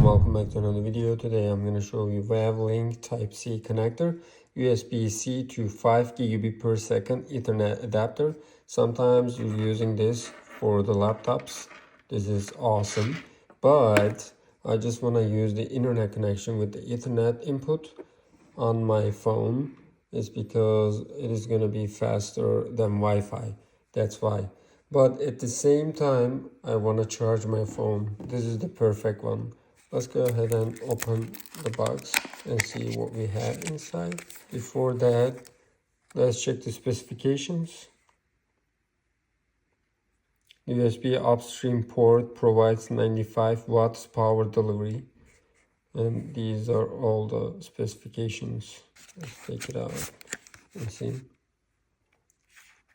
welcome back to another video. Today I'm going to show you Wavelength Type-C connector, USB-C to 5 gigabit per second Ethernet adapter. Sometimes you're using this for the laptops. This is awesome, but I just want to use the internet connection with the Ethernet input on my phone. It's because it is going to be faster than Wi-Fi. That's why. But at the same time, I want to charge my phone. This is the perfect one. Let's go ahead and open the box and see what we have inside. Before that, let's check the specifications. USB upstream port provides 95 watts power delivery. And these are all the specifications. Let's take it out and see.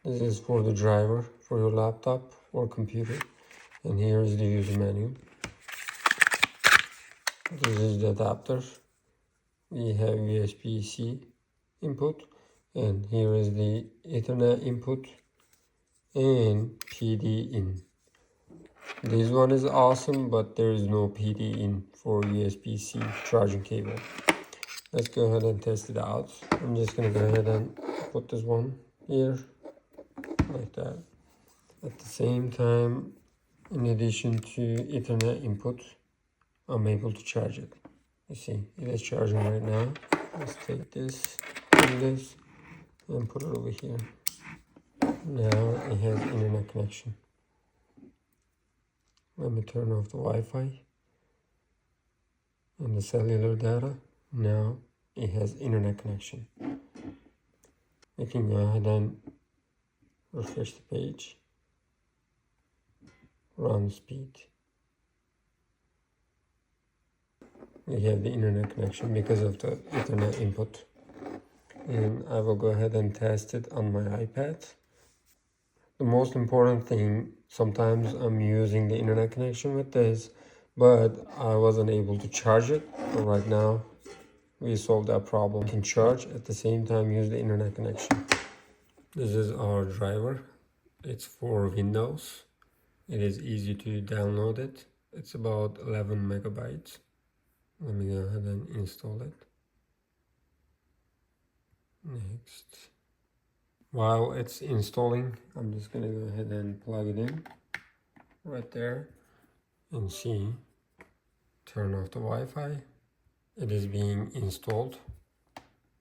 This is for the driver for your laptop or computer. And here is the user manual. This is the adapter. We have USB-C input. And here is the Ethernet input and PD in. This one is awesome, but there is no PD in for USB-C charging cable. Let's go ahead and test it out. I'm just going to go ahead and put this one here, like that. At the same time, in addition to Ethernet input, I'm able to charge it. You see, it is charging right now. Let's take this and put it over here. Now it has internet connection. Let me turn off the Wi-Fi and the cellular data. Now it has internet connection. We can go ahead and refresh the page. Run speed. We have the internet connection because of the Ethernet input. And I will go ahead and test it on my iPad. The most important thing, sometimes I'm using the internet connection with this, but I wasn't able to charge it. But right now, we solved that problem. You can charge at the same time use the internet connection. This is our driver. It's for Windows. It is easy to download it. It's about 11 megabytes. Let me go ahead and install it. Next. While it's installing, I'm just going to go ahead and plug it in right there and see. Turn off the Wi-Fi. It is being installed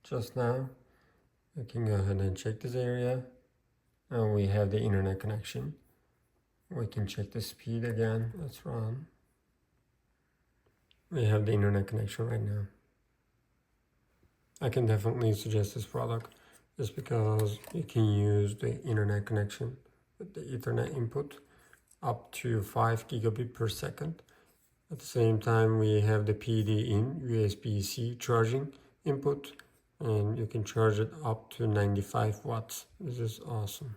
just now. I can go ahead and check this area, and we have the internet connection. We can check the speed again. Let's run. We have the internet connection right now. I can definitely suggest this product just because you can use the internet connection with the Ethernet input up to 5 gigabit per second. At the same time, we have the PD in USB-C charging input, and you can charge it up to 95 watts. This is awesome.